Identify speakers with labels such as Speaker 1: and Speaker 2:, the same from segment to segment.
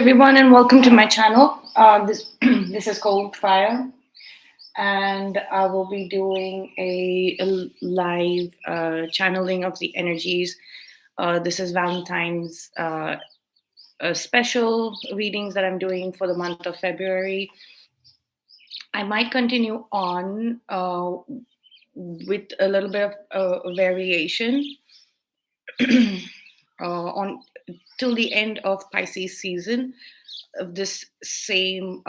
Speaker 1: everyone, and welcome to my channel. This this is Cold Fire, and I will be doing a live channeling of the energies. This is Valentine's special readings that I'm doing for the month of February. I might continue on with a little bit of variation on till the end of Pisces season of this same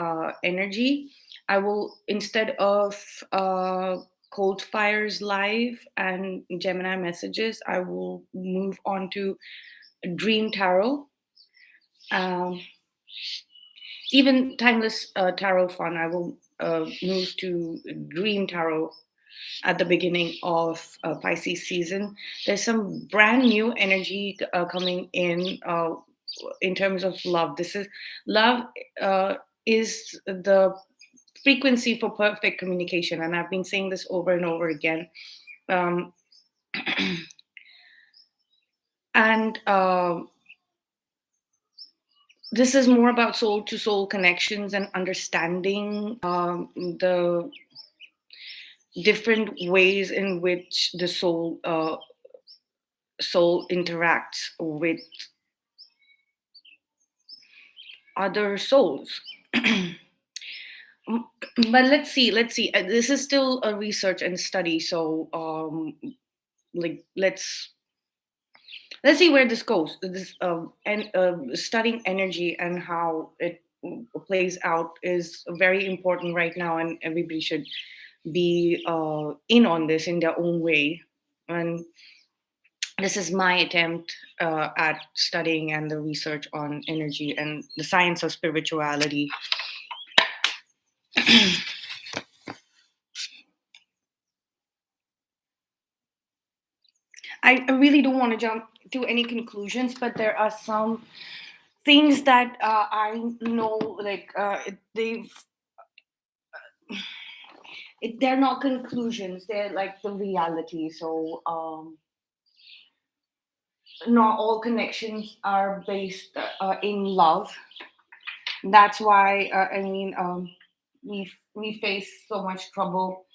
Speaker 1: energy. I will, instead of Cold Fires Live and Gemini messages, I will move on to Dream Tarot. Um, Even Timeless Tarot Fun, I will move to Dream Tarot at the beginning of Pisces season. There's some brand new energy coming in terms of love. This is love is the frequency for perfect communication, and I've been saying this over and over again. Um, and This is more about soul to soul connections and understanding the different ways in which the soul interacts with other souls. But let's see. This is still a research and study, so like let's see where this goes. This and Studying energy and how it plays out is very important right now, and everybody should be in on this in their own way. And this is my attempt at studying and the research on energy and the science of spirituality. I really don't want to jump to any conclusions, but there are some things that I know, like they're not conclusions; they're like the reality. So not all connections are based in love. That's why we face so much trouble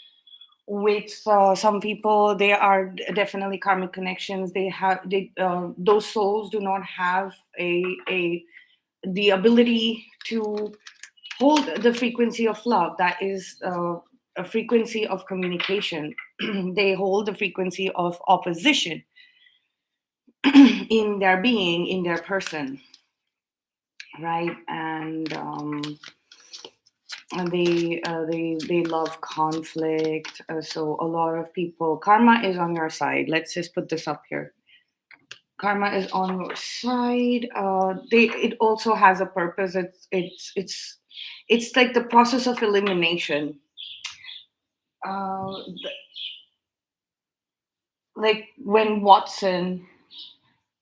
Speaker 1: with some people. They are definitely karmic connections. Those souls do not have a the ability to hold the frequency of love. That is a frequency of communication. They hold the frequency of opposition in their being, in their person, right? And they love conflict. So a lot of people, karma is on your side. Let's just put this up here. Karma is on your side. It also has a purpose. It's like the process of elimination. Uh, like when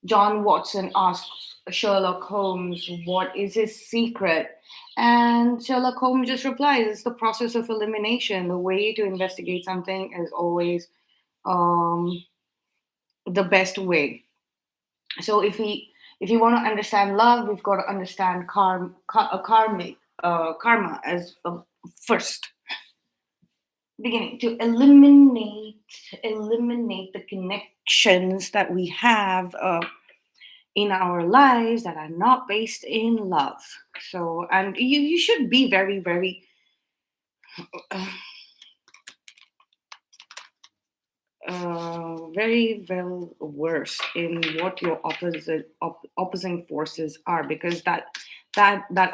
Speaker 1: John Watson asks Sherlock Holmes what is his secret, and Sherlock Holmes just replies, "It's the process of elimination. The way to investigate something is always um, the best way." So if you want to understand love, we've got to understand karma as a first beginning to eliminate the connections that we have in our lives that are not based in love. So, and you should be very, very very well versed in what your opposing forces are, because that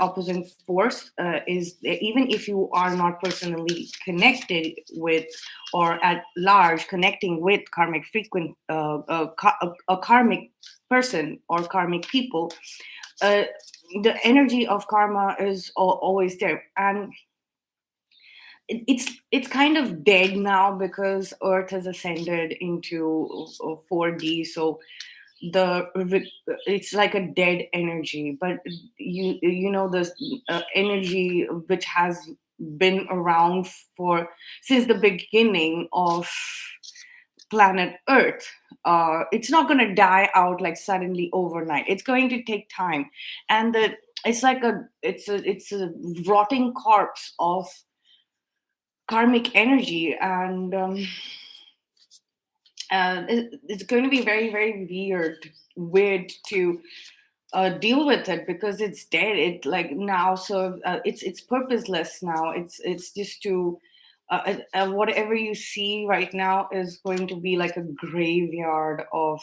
Speaker 1: opposing force is, even if you are not personally connected with or at large connecting with karmic a karmic person or karmic people, the energy of karma is always there. And it's kind of dead now because Earth has ascended into 4D. So the it's like a dead energy. But you know this energy which has been around for since the beginning of planet Earth. It's not going to die out like suddenly overnight. It's going to take time, and it's like it's a rotting corpse of karmic energy. And it's going to be very, very weird to deal with it, because it's dead. It like now, so it's purposeless now. It's just to whatever you see right now is going to be like a graveyard of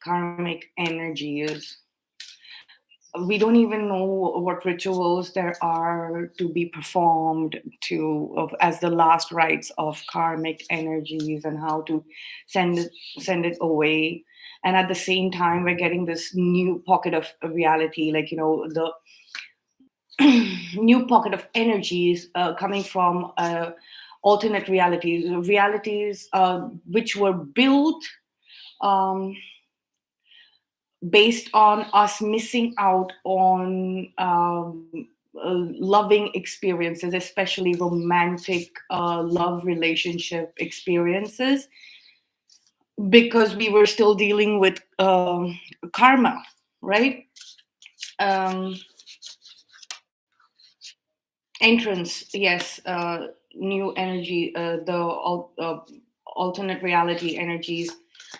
Speaker 1: karmic energies. We don't even know what rituals there are to be performed as the last rites of karmic energies, and how to send it away. And at the same time, we're getting this new pocket of reality, like, the new pocket of energies coming from alternate realities which were built um, based on us missing out on loving experiences, especially romantic love relationship experiences, because we were still dealing with karma, right? Um, Entrance, yes. New energy, alternate reality energies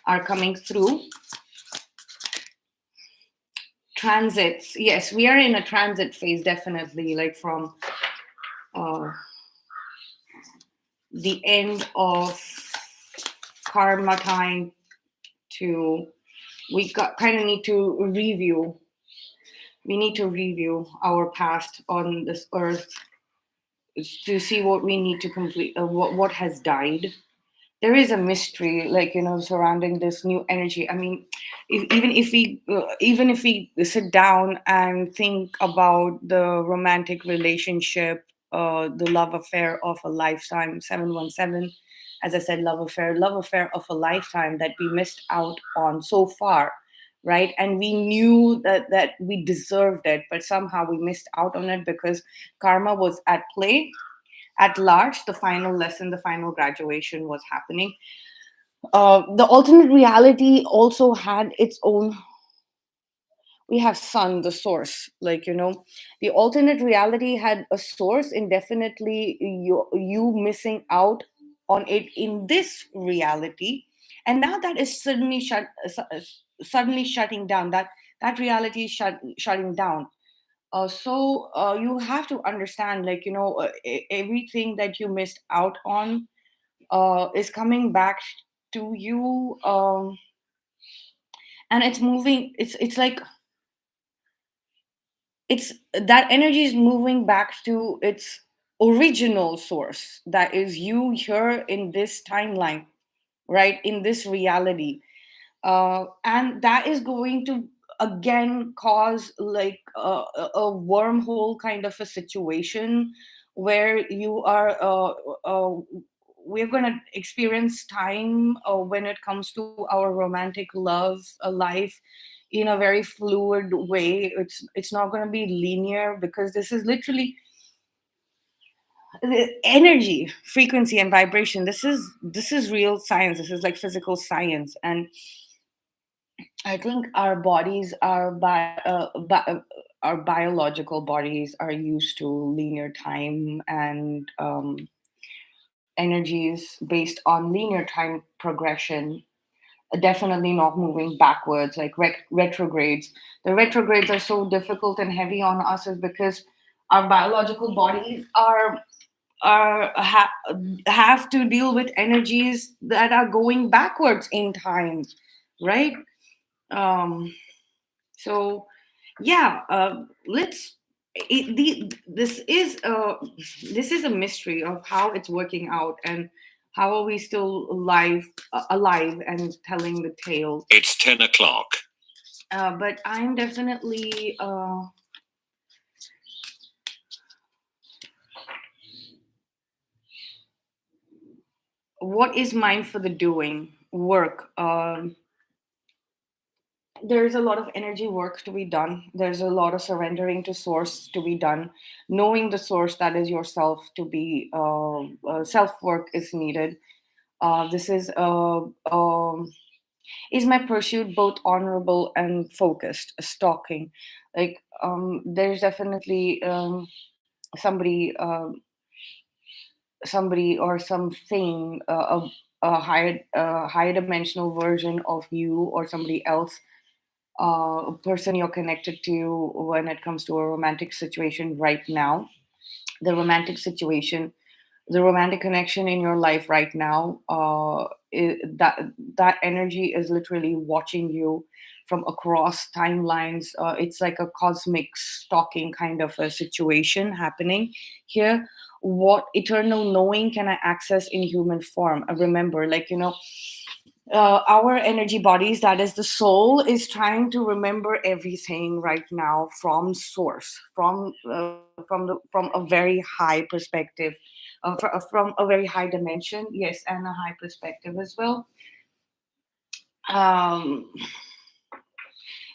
Speaker 1: are coming through. Transits, yes, we are in a transit phase, definitely, like from uh, the end of karma time to, we got kind of need to review. We need to review our past on this earth to see what we need to complete, what has died. There is a mystery, like, surrounding this new energy. I mean, even if we sit down and think about the romantic relationship, the love affair of a lifetime, 717, as I said, love affair of a lifetime that we missed out on so far, right? And we knew that we deserved it, but somehow we missed out on it because karma was at play. At large, the final lesson, the final graduation was happening. The alternate reality also had its own. We have sun, the source, like, the alternate reality had a source, indefinitely you missing out on it in this reality. And now that is suddenly shutting down. That reality is shutting down. So you have to understand, like, everything that you missed out on is coming back to you. And it's moving. It's like, it's that energy is moving back to its original source, that is you here in this timeline, right, in this reality. And that is going to again cause like a wormhole kind of a situation, where you are we're going to experience time when it comes to our romantic love life in a very fluid way. It's not going to be linear, because this is literally the energy, frequency, and vibration. This is real science. This is like physical science. And I think our bodies our biological bodies are used to linear time and energies based on linear time progression. Definitely not moving backwards like retrogrades. The retrogrades are so difficult and heavy on us is because our biological bodies have to deal with energies that are going backwards in time, right? Um, So, yeah, let's. This is a mystery of how it's working out, and how are we still alive and telling the tale.
Speaker 2: It's 10 o'clock.
Speaker 1: But I'm definitely. What is mine for the doing? Work. There's a lot of energy work to be done. There's a lot of surrendering to source to be done. Knowing the source, that is yourself, to be self work is needed. This is my pursuit both honorable and focused? Stalking, like, there's definitely somebody somebody or something, a higher dimensional version of you or somebody else, a person you're connected to when it comes to a romantic situation right now. The romantic situation, the romantic connection in your life right now, that energy is literally watching you from across timelines. It's like a cosmic stalking kind of a situation happening here. What eternal knowing can I access in human form? Remember, like, our energy bodies, that is the soul, is trying to remember everything right now from source, from a very high perspective, from a very high dimension, yes, and a high perspective as well. um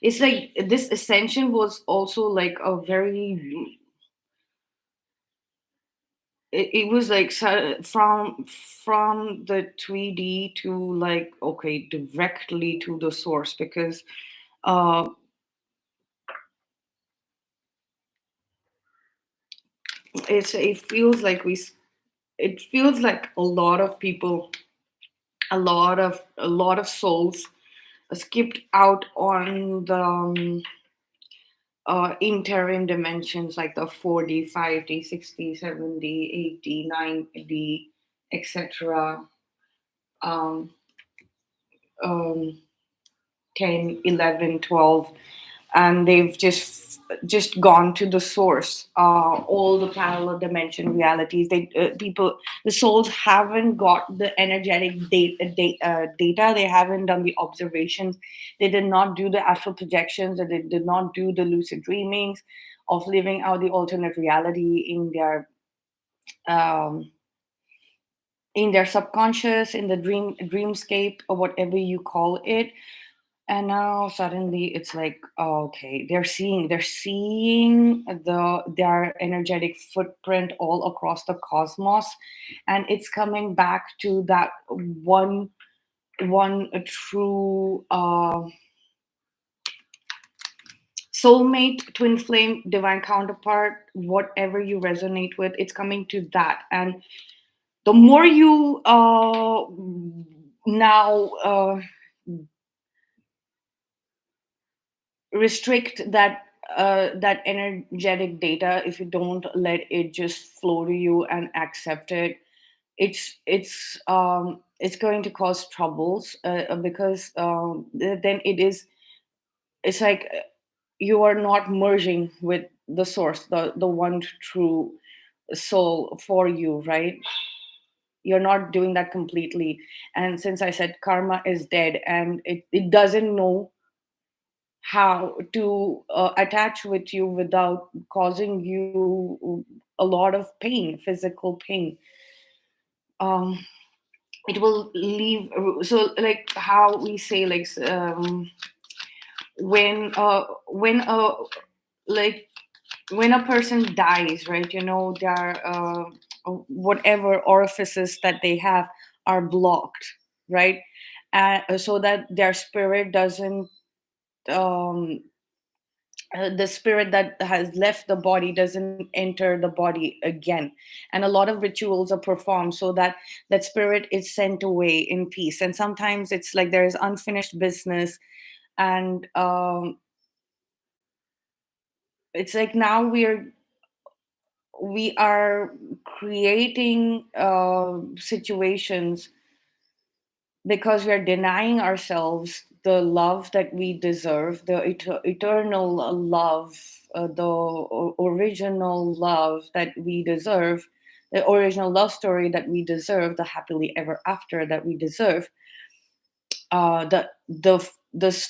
Speaker 1: it's like this ascension was also like a very, it was like from the 3D to, like, okay, directly to the source, because uh it feels like it feels like a lot of people, a lot of souls skipped out on the interim dimensions, like the 4D, 5D, 6D, 7D, 8D, 9D, etc. um, um, 10, 11, 12, and they've just gone to the source, all the parallel dimension realities. They people, the souls haven't got the energetic data. They haven't done the observations. They did not do the astral projections, they did not do the lucid dreamings of living out the alternate reality um, in their subconscious, in the dreamscape, or whatever you call it. And now suddenly it's like, oh, okay, they're seeing their energetic footprint all across the cosmos, and it's coming back to that one true soulmate, twin flame, divine counterpart, whatever you resonate with. It's coming to that. And the more you now restrict that energetic data, if you don't let it just flow to you and accept it, it's going to cause troubles, because then it's like you are not merging with the source, the one true soul for you, right? You're not doing that completely. And since I said karma is dead, and it doesn't know how to attach with you without causing you a lot of pain, physical pain. um it will leave. So, like, how we say, like, when like when a person dies, right, their whatever orifices that they have are blocked, right? So that their spirit doesn't, um the spirit that has left the body doesn't enter the body again. And a lot of rituals are performed so that that spirit is sent away in peace. And sometimes it's like there is unfinished business. And it's like now we are creating situations, because we are denying ourselves the love that we deserve, the eternal love, the original love that we deserve, the original love story that we deserve, the happily ever after that we deserve, the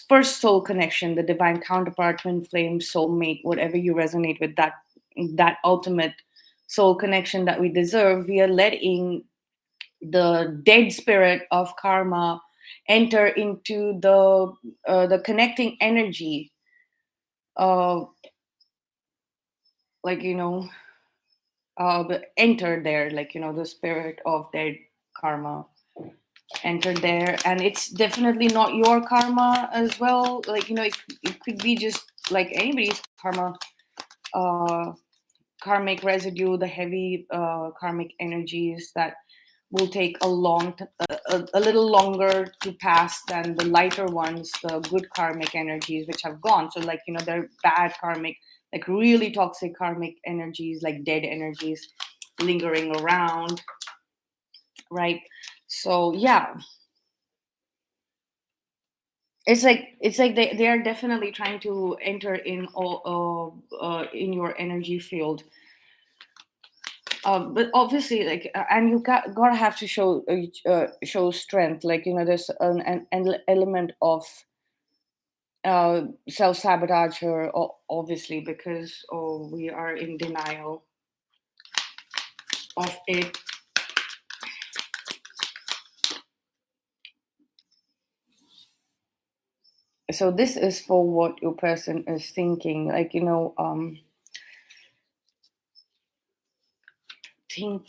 Speaker 1: first soul connection, the divine counterpart, twin flame, soulmate, whatever you resonate with, that ultimate soul connection that we deserve. We are letting the dead spirit of karma enter into the connecting energy, uh like, enter there, like, the spirit of dead karma enter there. And it's definitely not your karma as well. Like, it could be just like anybody's uh, karmic residue, the heavy karmic energies that will take a little longer to pass than the lighter ones, the good karmic energies which have gone. So like, they're bad karmic, like really toxic karmic energies, like dead energies lingering around, right? So yeah, it's like they are definitely trying to enter in all in your energy field. But obviously, like, and you gotta have to show strength. Like, there's an element of self sabotage here, obviously, because we are in denial of it. So this is for what your person is thinking. Like, think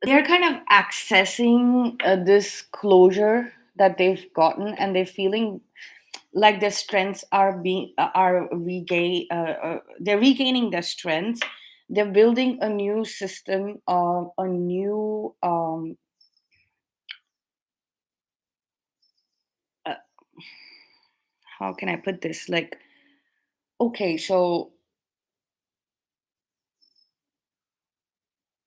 Speaker 1: they're kind of accessing this closure that they've gotten, and they're feeling like their strengths are they're regaining their strengths. They're building a new system, a new uh, how can I put this, like, okay, so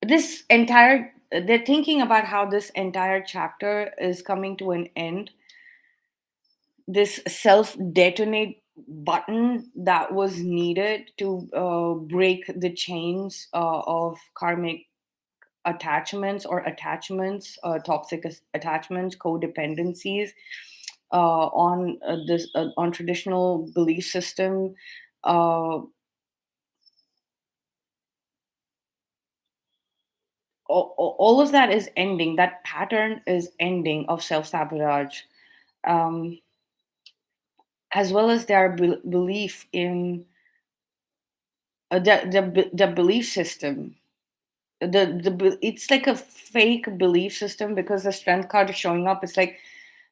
Speaker 1: this entire they're thinking about how this entire chapter is coming to an end. This self detonate button that was needed to break the chains of karmic toxic attachments, codependencies on traditional belief system. Uh, all of that is ending. That pattern is ending of self sabotage, um, as well as their belief in the belief system. It's like a fake belief system, because the strength card is showing up. It's like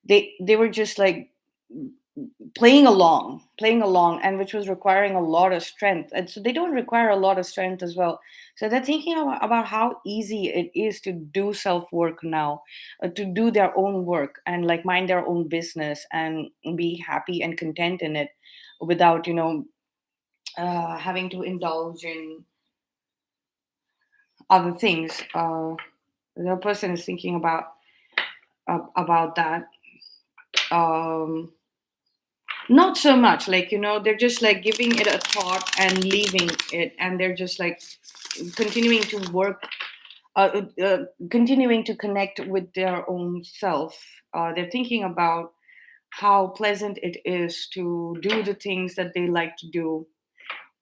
Speaker 1: they were just like playing along, and which was requiring a lot of strength, and so they don't require a lot of strength as well. So they're thinking about how easy it is to do self work now, to do their own work and like mind their own business and be happy and content in it, without having to indulge in other things. The person is thinking about that. um Not so much, like, they're just like giving it a thought and leaving it, and they're just like continuing to work, continuing to connect with their own self. They're thinking about how pleasant it is to do the things that they like to do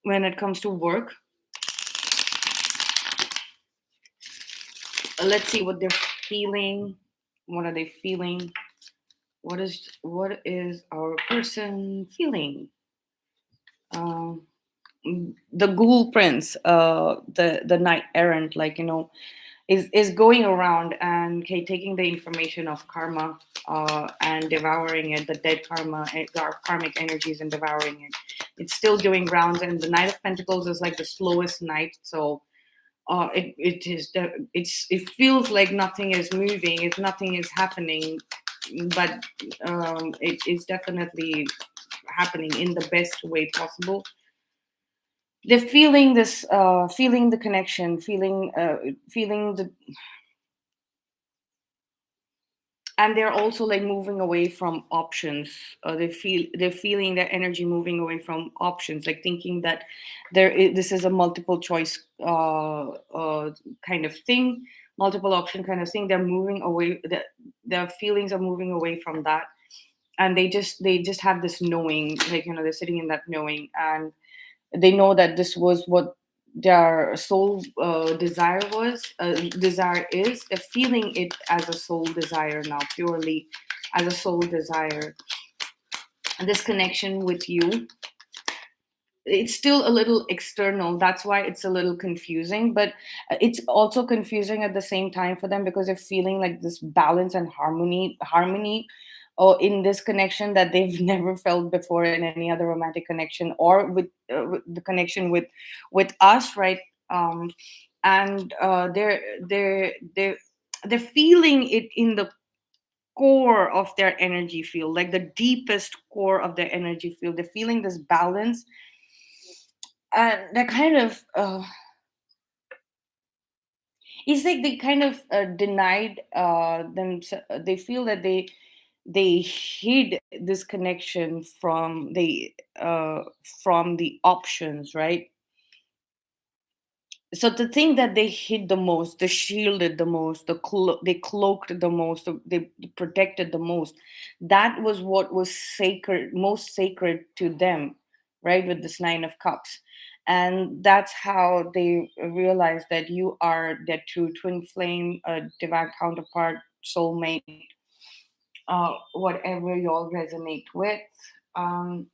Speaker 1: when it comes to work. Let's see what they're feeling. What are they feeling? What is our person feeling? Um, the ghoul prince, the knight errant, like, is going around and, okay, taking the information of karma, and devouring it, the dead karma, karmic energies, and devouring it. It's still doing rounds, and the Knight of Pentacles is like the slowest knight. So it feels like nothing is moving, if nothing is happening, but it is definitely happening in the best way possible. They're feeling this, feeling the connection, feeling the, and they're also like moving away from options. They're feeling their energy moving away from options, like thinking that this is a multiple choice kind of thing, multiple option kind of thing. They're moving away. Their feelings are moving away from that, and they just have this knowing, like, they're sitting in that knowing, and they know that this was what their soul desire is. They're feeling it as a soul desire now, purely as a soul desire, and this connection with you. it's still a little external. That's why it's a little confusing, but it's also confusing at the same time for them, because they're feeling like this balance and harmony or in this connection that they've never felt before in any other romantic connection, or with the connection with us, right? um and they're feeling it in the core of their energy field, like the deepest core of their energy field. They're feeling this balance, and they're kind of it's like they kind of denied them. They feel that they hid this connection uh, from the options, right? So the thing that they hid the most, they shielded the most, they cloaked the most, they protected the most, that was what was sacred, most sacred to them, right? With this Nine of Cups. And that's how they realize that you are their true twin flame, a divine counterpart, soulmate, whatever you all resonate with. um,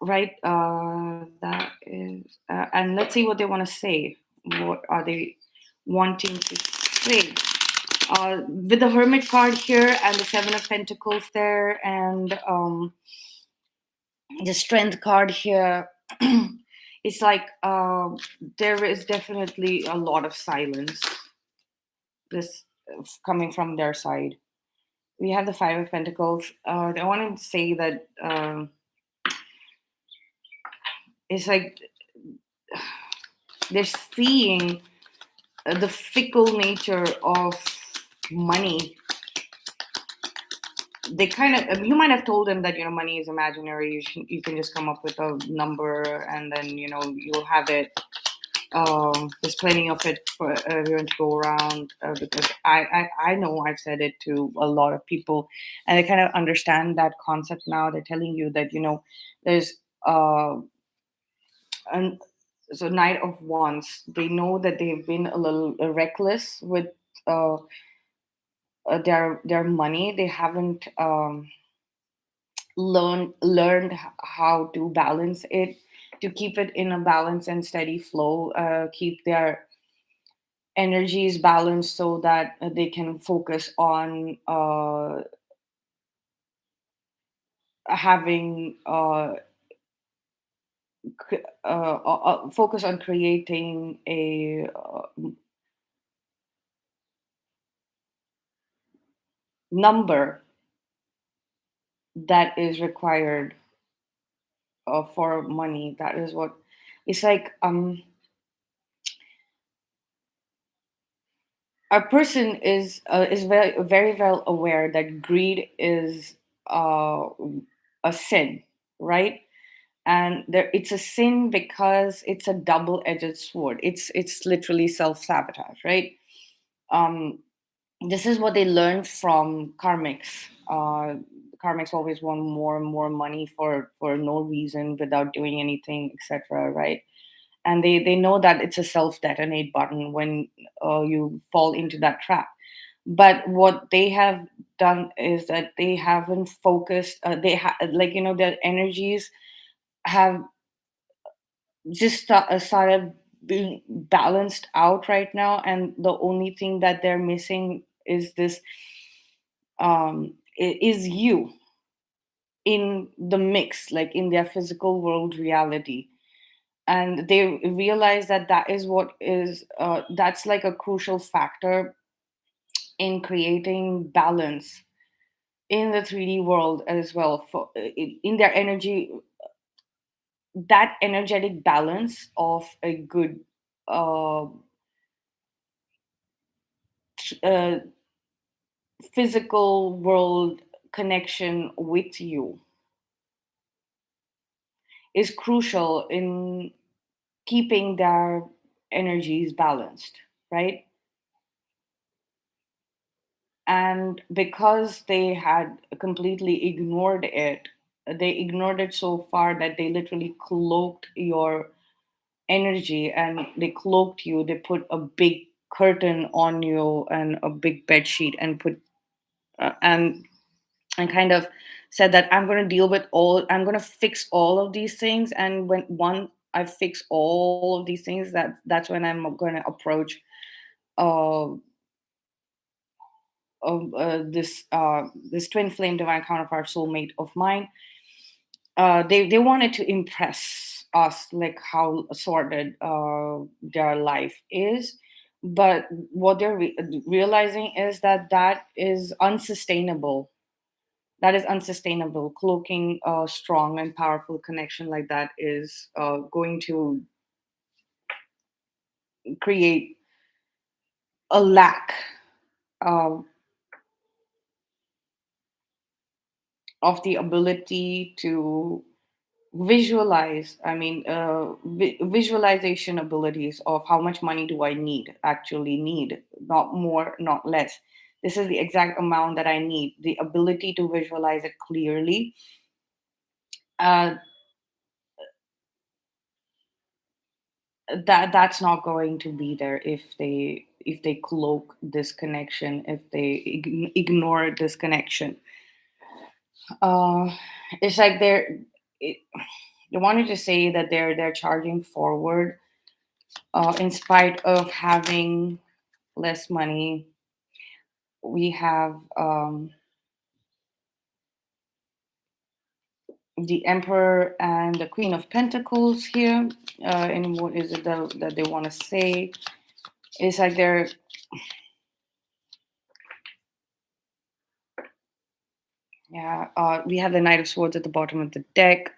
Speaker 1: right, that is and let's see what they want to say. What are they wanting to say? With the Hermit card here and the Seven of Pentacles there, and the Strength card here, it's like there is definitely a lot of silence this coming from their side. We have the Five of Pentacles. I want to say that it's like they're seeing the fickle nature of money. They kind of, you might have told them that, money is imaginary. You can just come up with a number, and then you'll have it. There's plenty of it for everyone to go around, because I know I've said it to a lot of people, and they kind of understand that concept now. They're telling you that there's an so Knight of Wands. They know that they've been a little reckless with uh, their money. They haven't learned how to balance it, to keep it in a balance and steady flow, keep their energies balanced, so that they can focus on having focus on creating a number that is required for money. That is what it's like. A person is very very well aware that greed is uh, a sin, right? And it's a sin because it's a double-edged sword. It's literally self-sabotage, right? um, this is what they learned from karmics. Karmics always want more and more money for no reason, without doing anything, etc., right? And they know that it's a self detonate button when you fall into that trap. But what they have done is that they haven't focused, like their energies have just started being balanced out right now, and the only thing that they're missing is this, is you in the mix, like in their physical world reality. And they realize that that is what is that's like a crucial factor in creating balance in the 3D world as well, for in their energy, that energetic balance of a good uh, uh, physical world connection with you is crucial in keeping their energies balanced, right? And because they had completely ignored it, they ignored it so far that they literally cloaked your energy, and they cloaked you. They put a big curtain on you and a big bed sheet, and put and kind of said that I'm going to fix all of these things, and when one I fix all of these things, that's when I'm going to approach uh, this twin flame divine counterpart soulmate of mine. They wanted to impress us like how sorted their life is, but what they're realizing is that that is unsustainable. That is unsustainable. Cloaking a strong and powerful connection like that is going to create a lack uh, of the ability to visualize. I mean, visualization abilities of how much money do I need, actually need, not more, not less. This is the exact amount that I need. The ability to visualize it clearly. Uh, that's not going to be there if they cloak this connection, if they ignore this connection. uh it's like it, they wanted to say that they're charging forward in spite of having less money. We have the Emperor and the Queen of Pentacles here. And what is it that they want to say? It's like they're, yeah, we have the Knight of Swords at the bottom of the deck.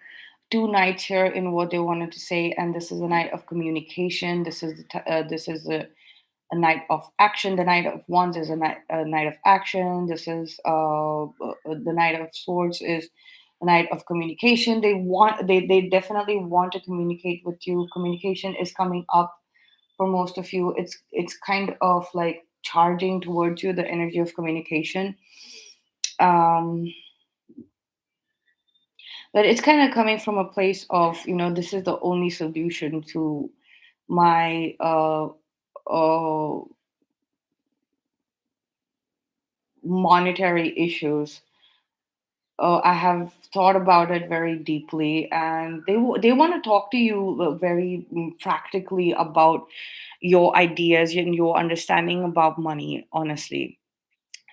Speaker 1: Two knights here in what they wanted to say, and this is a night of communication. This is a night of action. The Knight of Wands is a night of action. This is the Knight of Swords is a night of communication. They definitely want to communicate with you. Communication is coming up for most of you. It's kind of like charging towards you, the energy of communication. Um, but it's kind of coming from a place of, this is the only solution to my uh monetary issues. I have thought about it very deeply, and they want to talk to you very practically about your ideas and your understanding about money. Honestly,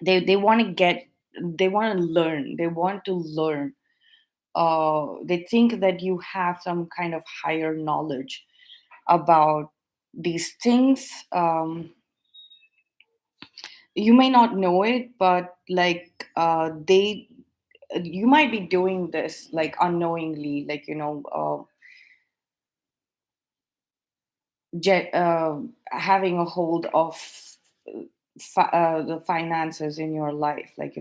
Speaker 1: they want to they want to learn. They want to learn. They think that you have some kind of higher knowledge about these things. You may not know it, but like they you might be doing this like unknowingly, like having a hold of the finances in your life, like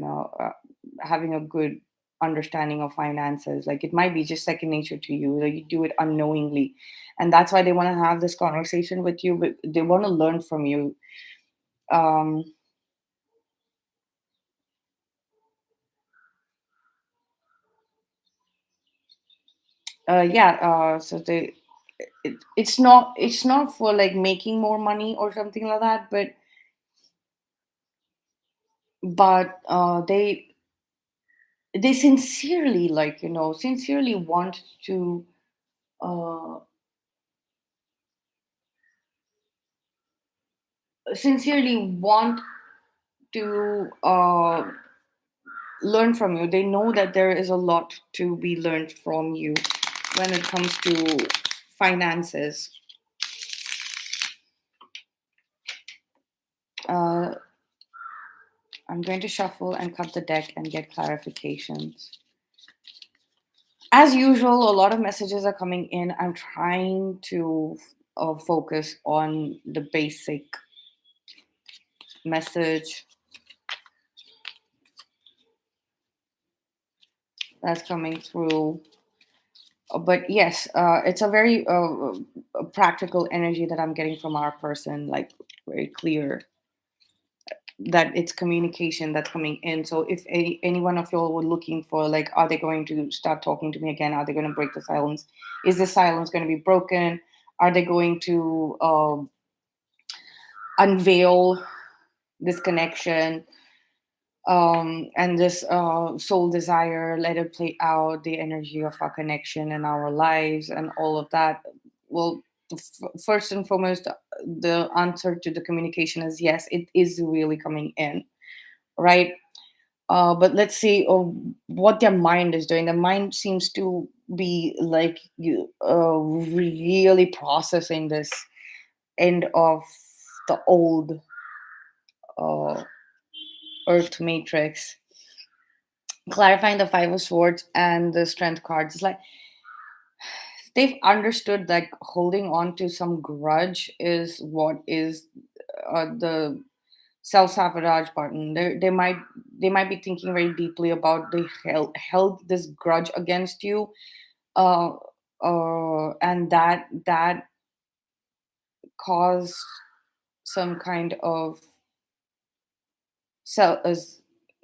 Speaker 1: having a good understanding of finances. Like it might be just second nature to you, like you do it unknowingly, and that's why they want to have this conversation with you, but they want to learn from you. um yeah so it's not for like making more money or something like that, but they sincerely, like sincerely want to uh sincerely want to learn from you. They know that there is a lot to be learned from you when it comes to finances. uh I'm going to shuffle and cut the deck and get clarifications. As usual, a lot of messages are coming in. I'm trying to focus on the basic message that's coming through. But yes, it's a very practical energy that I'm getting from our person, like very clear that it's communication that's coming in. So if any one of y'all were looking for, like, are they going to start talking to me again? Are they going to break the silence? Is the silence going to be broken? Are they going to unveil this connection? And this soul desire, let it play out, the energy of our connection and our lives and all of that. Well, first and foremost, the answer to the communication is yes, it is really coming in, right? But let's see what their mind is doing. The mind seems to be like you really processing this end of the old uh, earth matrix, clarifying the five of swords and the strength cards. It's like they've understood that holding on to some grudge is what is the self-sabotage button. They might be thinking very deeply about they held this grudge against you, uh, and that caused some kind of self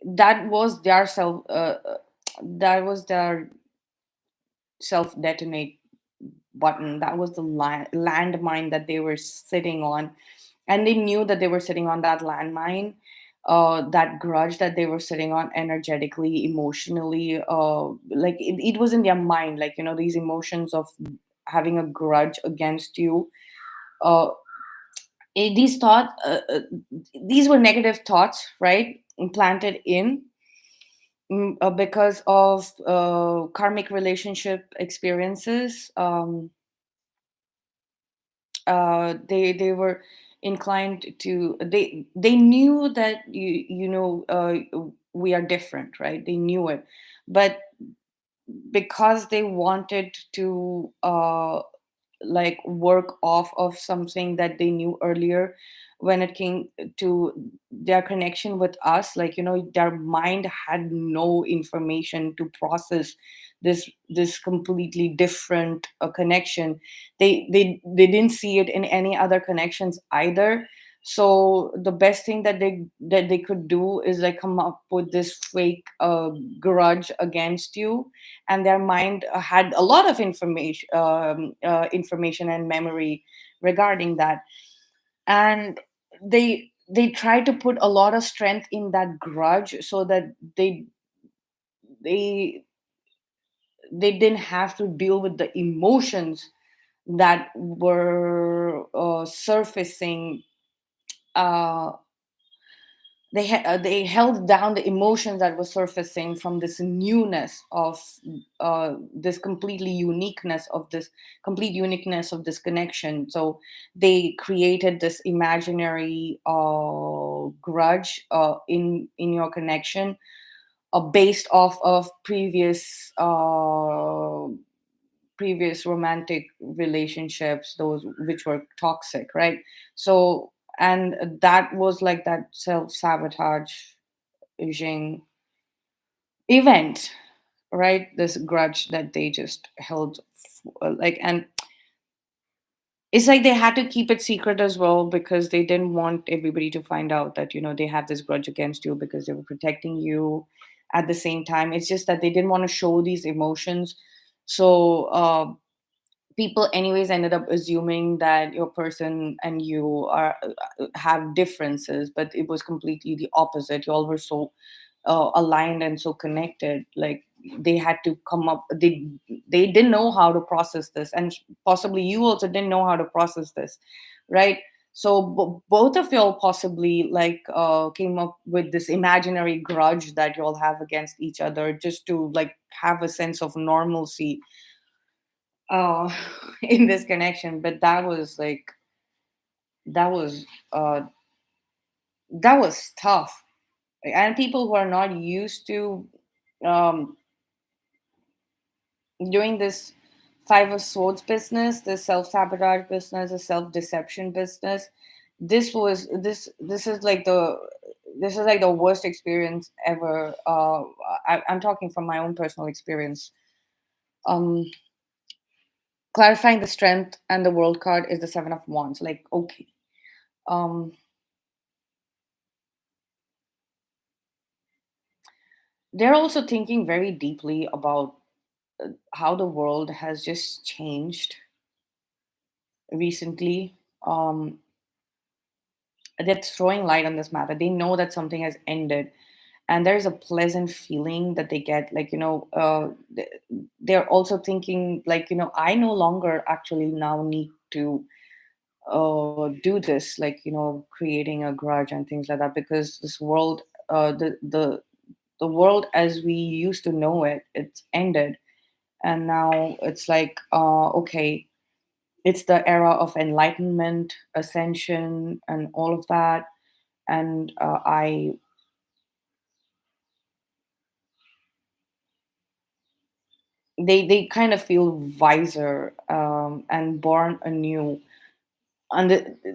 Speaker 1: that was their self that was their self detonate button. That was the landmine that they were sitting on, and they knew that they were sitting on that landmine, that grudge that they were sitting on energetically, emotionally, like it was in their mind, like these emotions of having a grudge against you. uh, these thoughts, these were negative thoughts, right, implanted in, because of karmic relationship experiences. They were inclined to, they knew that we are different, right? They knew it, but because they wanted to like work off of something that they knew earlier, when it came to their connection with us, like their mind had no information to process this completely different connection. They didn't see it in any other connections either. So the best thing that they could do is like come up with this fake grudge against you, and their mind had a lot of information and memory regarding that, and they try to put a lot of strength in that grudge so that they they didn't have to deal with the emotions that were surfacing. uh, they held down the emotions that were surfacing from this newness of this complete uniqueness of this connection. So they created this imaginary grudge in your connection, based off of previous romantic relationships, those which were toxic, right? So, and that was like that self-sabotaging event, right? This grudge that they just held, like, and it's like they had to keep it secret as well, because they didn't want everybody to find out that they have this grudge against you, because they were protecting you. At the same time, it's just that they didn't want to show these emotions. So people anyways ended up assuming that your person and you are have differences, but it was completely the opposite. You all were so aligned and so connected. Like they had to come up, they didn't know how to process this, and possibly you also didn't know how to process this, right? So both of y'all possibly like came up with this imaginary grudge that y'all have against each other, just to like have a sense of normalcy uh in this connection. But that was uh that was tough. And people who are not used to um doing this five of swords business, the self-sabotage business, the self-deception business, this is like the worst experience ever. I'm talking from my own personal experience. um Clarifying the strength and the world card is the seven of wands. Like, okay, um they're also thinking very deeply about how the world has just changed recently. They're throwing light on this matter. They know that something has ended, and there's a pleasant feeling that they get, like, they're also thinking, like, I no longer actually now need to do this, like, creating a grudge and things like that, because this world, the world as we used to know it, it's ended. And now it's like, okay, it's the era of enlightenment, ascension, and all of that. And I they kind of feel wiser, and born anew. And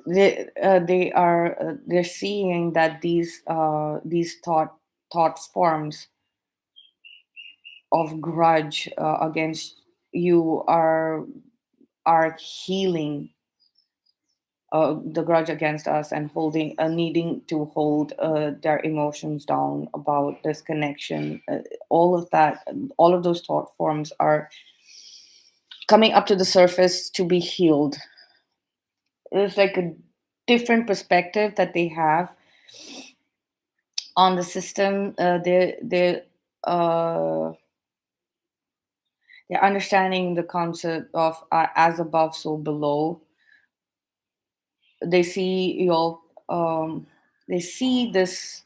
Speaker 1: they're seeing that these thought forms of grudge against you are healing the grudge against us, and holding needing to hold their emotions down about this connection. All of that, all of those thought forms are coming up to the surface to be healed. It's like a different perspective that they have on the system. Uh, they're understanding the concept of as above, so below. They see your they see this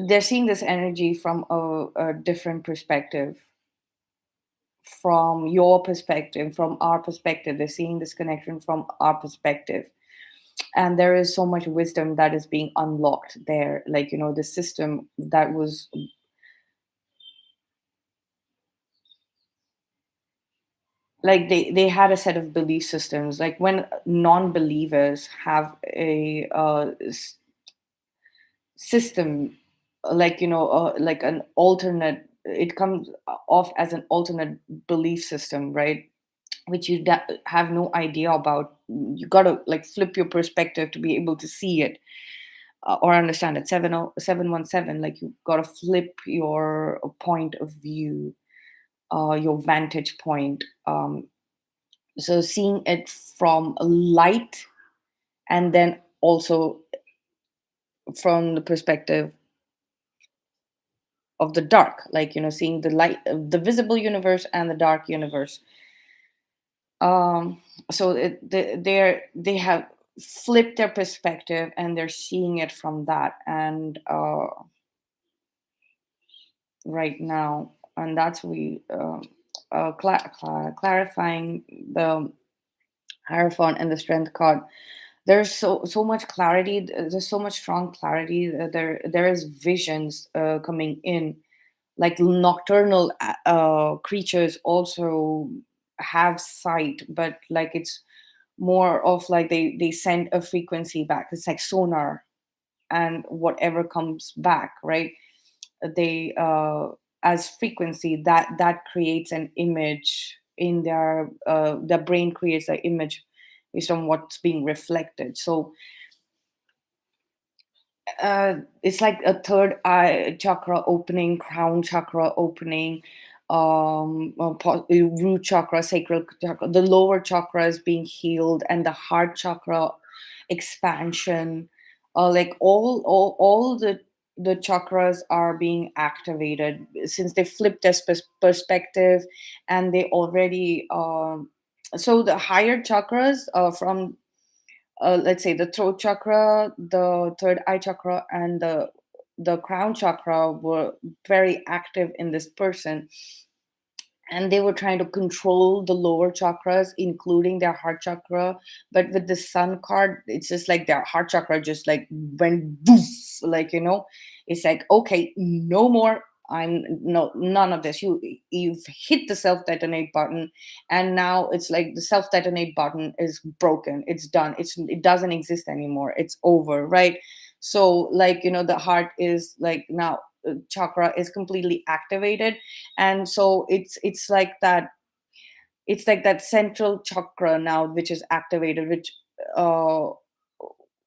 Speaker 1: they're seeing this energy from a different perspective, from your perspective, from our perspective. They're seeing this connection from our perspective, and there is so much wisdom that is being unlocked there. Like, the system that was, like, they had a set of belief systems, like when non-believers have a system, like, like an alternate, it comes off as an alternate belief system, right? Which you have no idea about. You got to, like, flip your perspective to be able to see it, or understand it. 717, like, you got to flip your point of view, your vantage point. So seeing it from light, and then also from the perspective of the dark, like, seeing the light, the visible universe and the dark universe. um so they have flipped their perspective, and they're seeing it from that. And right now, and that's we clarifying the Hierophant and the Strength card. There's so much clarity. There's so much strong clarity. There is visions coming in, like nocturnal creatures also have sight, but like it's more of like they send a frequency back. It's like sonar, and whatever comes back, right? They as frequency, that creates an image in their brain creates an image based on what's being reflected. So it's like a third eye chakra opening, crown chakra opening, root chakra, sacral chakra. The lower chakra is being healed, and the heart chakra expansion. Like all the chakras are being activated since they flipped their perspective, and they already. So the higher chakras, from let's say the throat chakra, the third eye chakra, and the crown chakra were very active in this person, and they were trying to control the lower chakras, including their heart chakra. But with the sun card, it's just like their heart chakra just like went woof, like, it's like, okay, no more. I'm no none of this. You've hit the self detonate button, and now it's like the self detonate button is broken. It's done. It doesn't exist anymore. It's over, right? So, like, the heart is like now, chakra is completely activated, and so it's like that central chakra now, which is activated, uh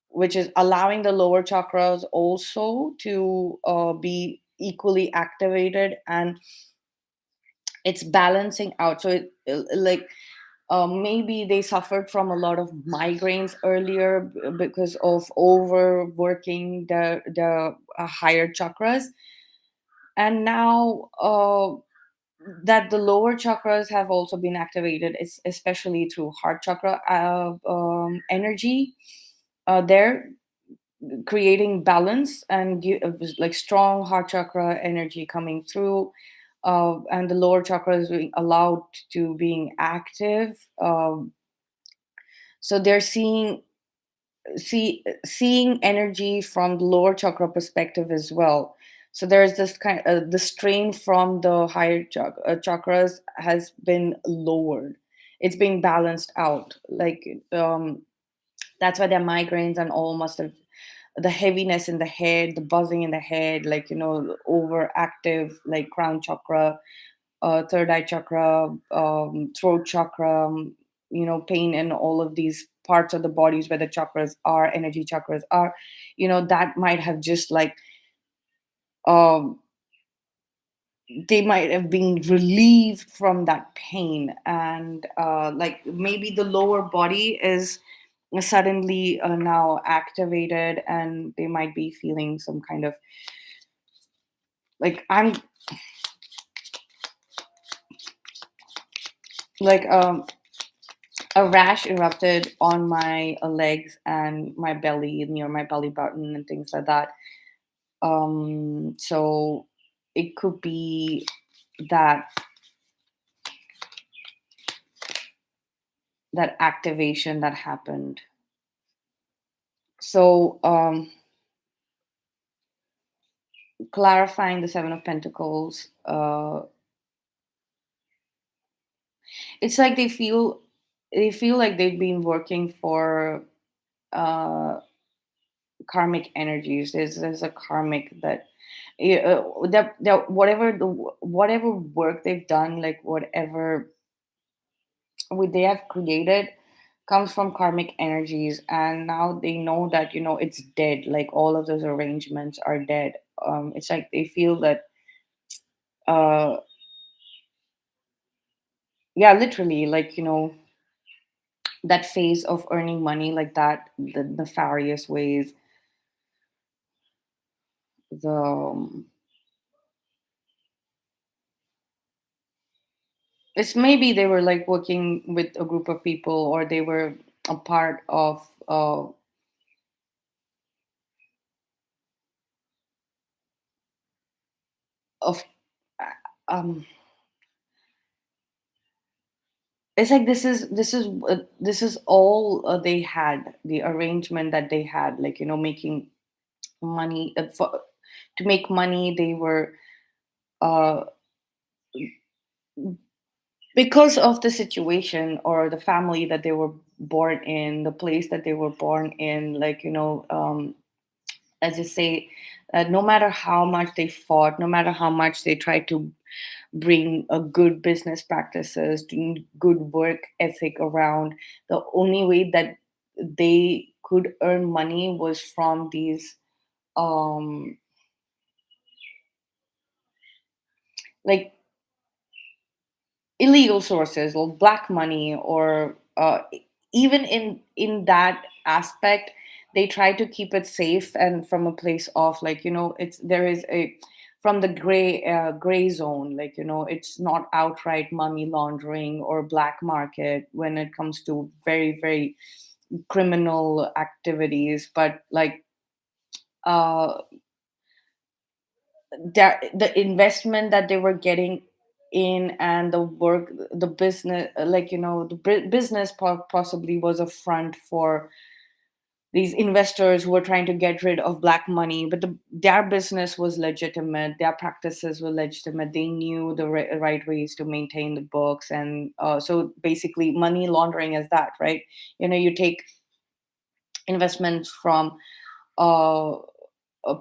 Speaker 1: which is allowing the lower chakras also to be equally activated, and it's balancing out. So like, Maybe they suffered from a lot of migraines earlier because of overworking the higher chakras, and now that the lower chakras have also been activated, especially through heart chakra energy. They're creating balance and like strong heart chakra energy coming through, and the lower chakra is being allowed to being active. So they're seeing energy from the lower chakra perspective as well. So there's this kind the strain from the higher chakras has been lowered. It's being balanced out. Like that's why their migraines and all must have the heaviness in the head, the buzzing in the head, like overactive, like crown chakra, third eye chakra, throat chakra, pain in all of these parts of the bodies where the chakras are, energy chakras are, that might have just like, um, they might have been relieved from that pain. And like maybe the lower body is suddenly now activated, and they might be feeling some kind of like like a rash erupted on my legs and my belly, near my belly button and things like that. So it could be that that activation that happened. So clarifying the Seven of Pentacles, it's like they feel like they've been working for uh karmic energies. There's a karmic that that whatever work they've done, like whatever they have created, comes from karmic energies, and now they know that it's dead. Like all of those arrangements are dead. It's like they feel that uh yeah, literally, like that phase of earning money like that, the nefarious ways, the it's maybe they were like working with a group of people, or they were a part of um it's like this is all they had, the arrangement that they had, like making money, to make money. They were uh because of the situation or the family that they were born in, the place that they were born in, like as you say, no matter how much they fought, no matter how much they tried to bring a good business practices, doing good work ethic around, the only way that they could earn money was from these um like illegal sources or black money, or even in that aspect, they try to keep it safe and from a place of, like it's there is a from the gray zone, like it's not outright money laundering or black market when it comes to very very criminal activities, but like uh the investment that they were getting in, and the work, the business, like the business possibly was a front for these investors who were trying to get rid of black money, but their business was legitimate, their practices were legitimate, they knew the right ways to maintain the books. And so basically money laundering is that, right? You take investments from uh,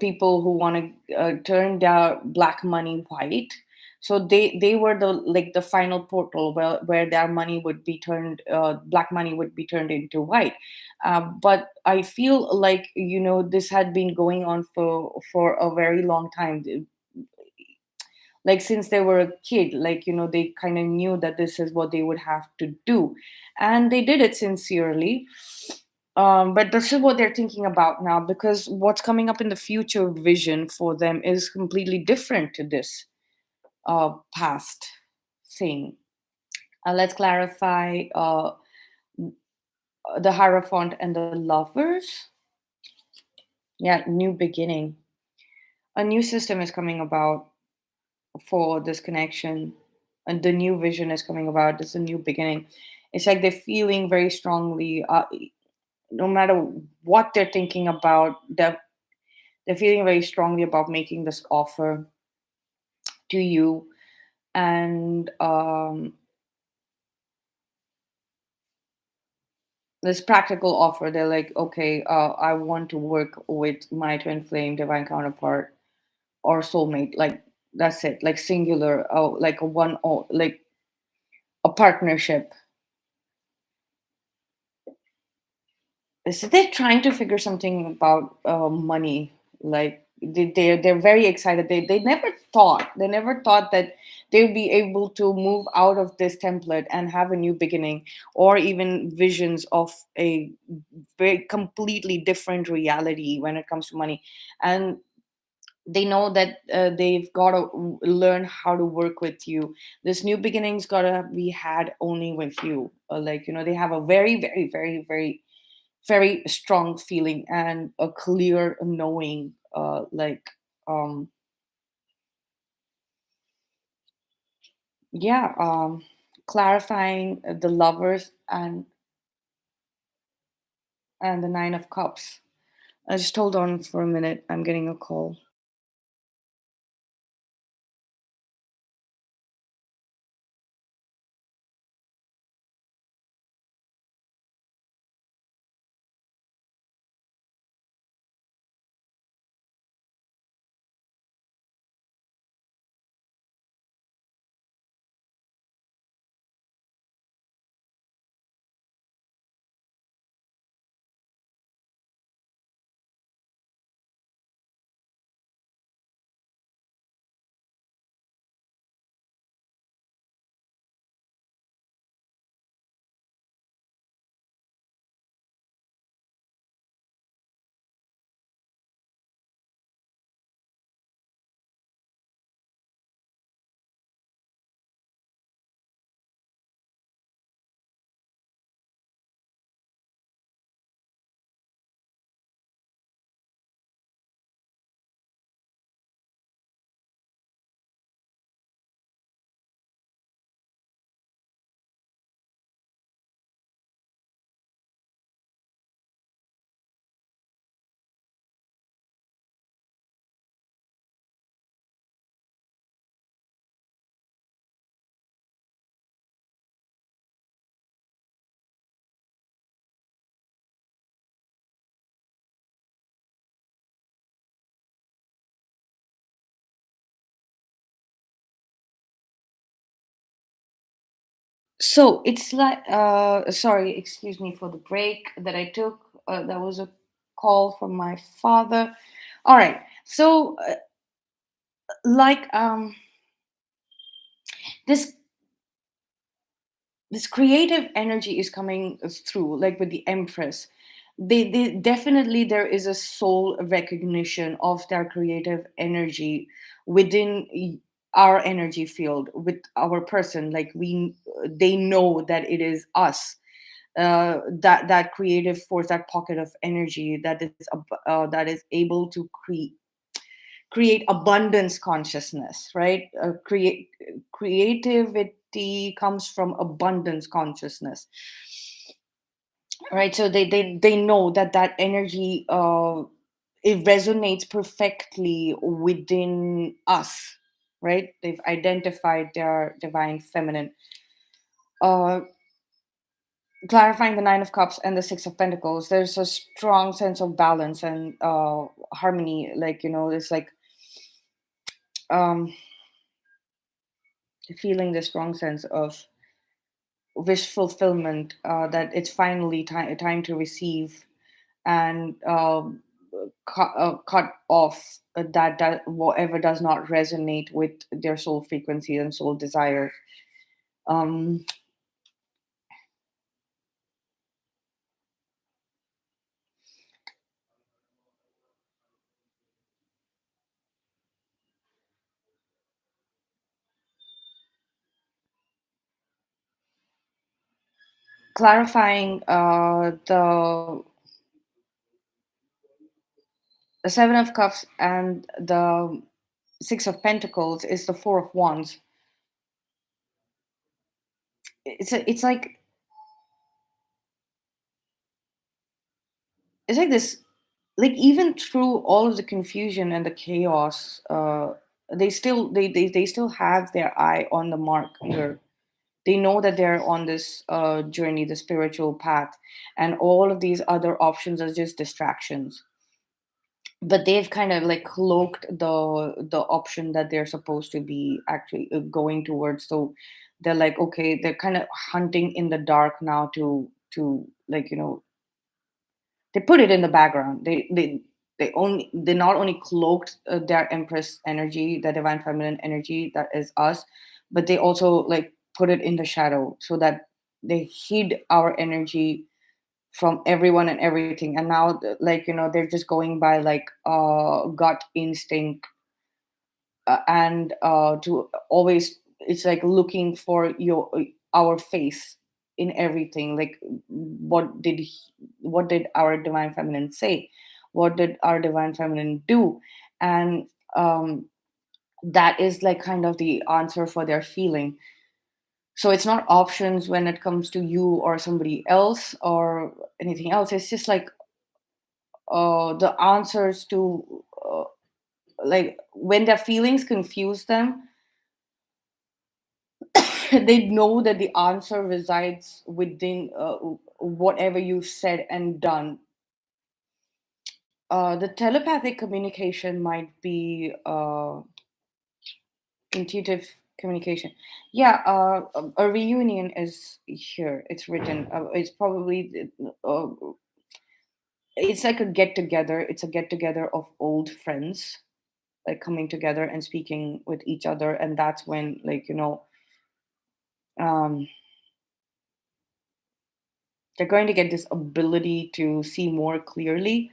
Speaker 1: people who want to turn their black money white. So they were the like the final portal where their money would be turned, black money would be turned into white. But I feel like this had been going on for a very long time. like since they were a kid, like they kind of knew that this is what they would have to do, and they did it sincerely. But this is what they're thinking about now, because what's coming up in the future vision for them is completely different to this past thing. Let's clarify the Hierophant and the Lovers. Yeah, new beginning. A new system is coming about for this connection, and the new vision is coming about. It's a new beginning. It's like they're feeling very strongly, no matter what they're thinking about, they're feeling very strongly about making this offer to you. And this practical offer, they're like, okay, I want to work with my twin flame divine counterpart or soulmate, like that's it, like singular, like a one, like a partnership. So they're trying to figure something about money. Like they're very excited. They never thought that they would be able to move out of this template and have a new beginning, or even visions of a very completely different reality when it comes to money. And they know that they've got to learn how to work with you. This new beginning's got to be had only with you. Like they have a very very very very very strong feeling and a clear knowing, um yeah, clarifying the Lovers and the Nine of Cups. Just hold on for a minute, I'm getting a call. So it's like, sorry, excuse me for the break that I took. That was a call from my father. All right. So, like, this this creative energy is coming through, like with the Empress. They definitely, there is a soul recognition of their creative energy within our energy field with our person. Like they know that it is us, that creative force, that pocket of energy that is able to create abundance consciousness, right? Creativity comes from abundance consciousness, right? So they know that that energy, it resonates perfectly within us, right? They've identified their divine feminine. uh Clarifying the Nine of Cups and the Six of Pentacles, there's a strong sense of balance and harmony. Like it's like, um feeling the strong sense of wish fulfillment, that it's finally time to receive. And cut off that whatever does not resonate with their soul frequency and soul desire. um Clarifying, the Seven of Cups and the Six of Pentacles is the Four of Wands. It's like, it's like this, like even through all of the confusion and the chaos, they still have their eye on the mark here. They know that they're on this journey, the spiritual path, and all of these other options are just distractions. But they've kind of like cloaked the option that they're supposed to be actually going towards. So they're like, okay, they're kind of hunting in the dark now to like, they put it in the background. They not only cloaked their empress energy, the divine feminine energy that is us, but they also like put it in the shadow so that they hid our energy from everyone and everything. And now like, they're just going by like gut instinct, and to always, it's like looking for our face in everything. Like, what did our divine feminine say, what did our divine feminine do? And um that is like kind of the answer for their feeling. So it's not options when it comes to you or somebody else or anything else. It's just like the answers to like when their feelings confuse them, they know that the answer resides within whatever you've said and done. The telepathic communication might be intuitive communication. Yeah, a reunion is here. It's written. It's probably. It's like a get together. It's a get together of old friends, like coming together and speaking with each other, and that's when, like, um, they're going to get this ability to see more clearly.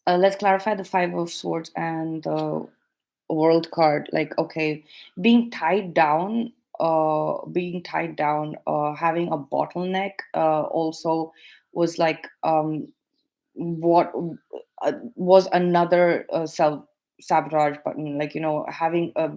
Speaker 1: Let's clarify the Five of Swords and the World card. Like, okay, being tied down, having a bottleneck, also was like, what was another self sabotage button. Like, having a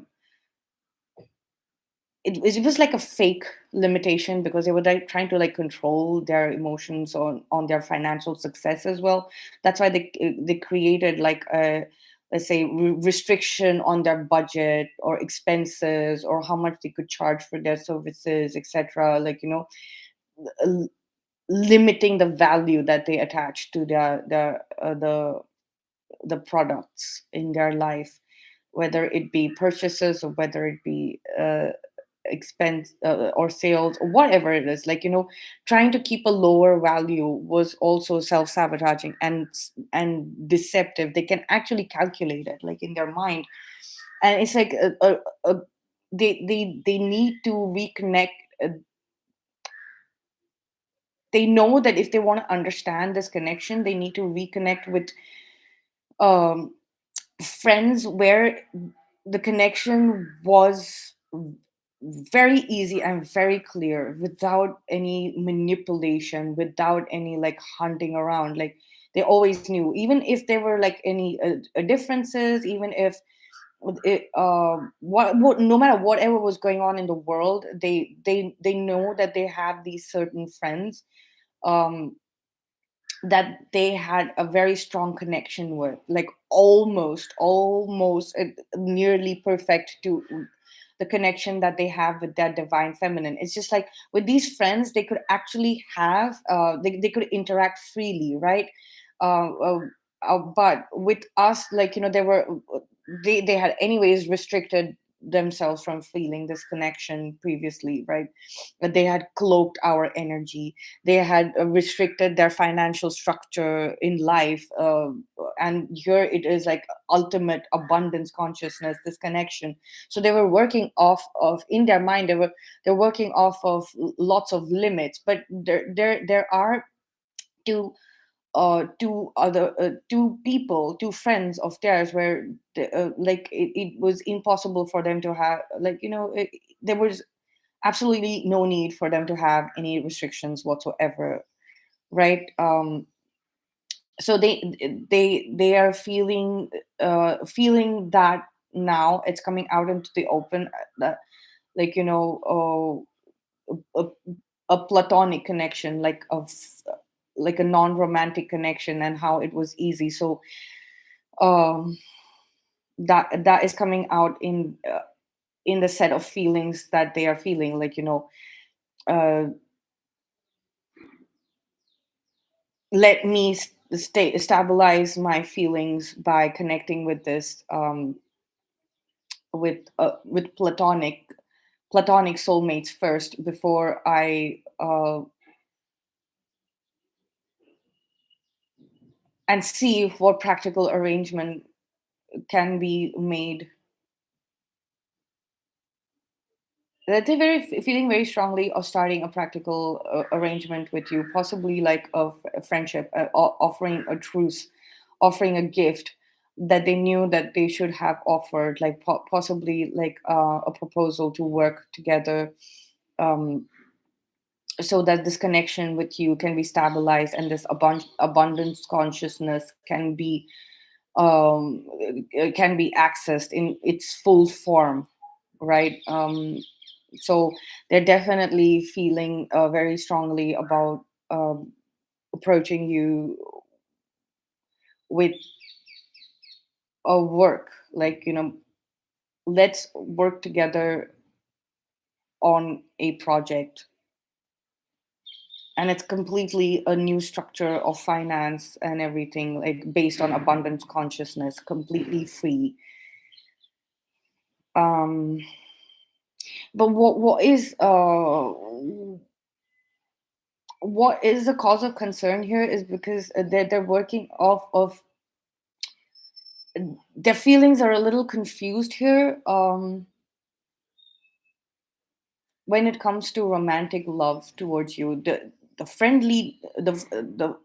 Speaker 1: it was like a fake limitation because they were like trying to like control their emotions on their financial success as well. That's why they created like a, let's say, restriction on their budget or expenses or how much they could charge for their services, etc. Like, l- limiting the value that they attach to the products in their life, whether it be purchases or whether it be expense or sales or whatever it is. Like, trying to keep a lower value was also self-sabotaging and deceptive. They can actually calculate it like in their mind, and it's like they need to reconnect. They know that if they want to understand this connection, they need to reconnect with um friends where the connection was very easy and very clear, without any manipulation, without any like hunting around. Like, they always knew, even if there were like any differences, even if what no matter whatever was going on in the world, they know that they have these certain friends um that they had a very strong connection with, like almost nearly perfect to the connection that they have with their divine feminine. It's just like with these friends, they could actually have they could interact freely, right? uh, uh, but with us, like, they were they had anyways restricted themselves from feeling this connection previously, right? That they had cloaked our energy, they had restricted their financial structure in life, and here it is like ultimate abundance consciousness, this connection. So they were working off of, in their mind, they're working off of lots of limits, but there are two two people, two friends of theirs, where like it was impossible for them to have, like, there was absolutely no need for them to have any restrictions whatsoever, right? So they are feeling that now it's coming out into the open, that, like, a, a platonic connection, like like a non-romantic connection, and how it was easy. So um that is coming out in the set of feelings that they are feeling, like, uh let me stay stabilize my feelings by connecting with this, with platonic soulmates first, before I and see what practical arrangement can be made. That they're feeling very strongly of starting a practical arrangement with you, possibly like of a friendship, offering a truce, offering a gift that they knew that they should have offered, like possibly like a proposal to work together, um, so that this connection with you can be stabilized, and this abundance consciousness um, can be accessed in its full form, right? So they're definitely feeling very strongly about approaching you with a work, like, let's work together on a project, and it's completely a new structure of finance and everything, like based on abundance consciousness, completely free. um but what is the cause of concern here is because they're working off of their feelings, are a little confused here, when it comes to romantic love towards you. The friendly the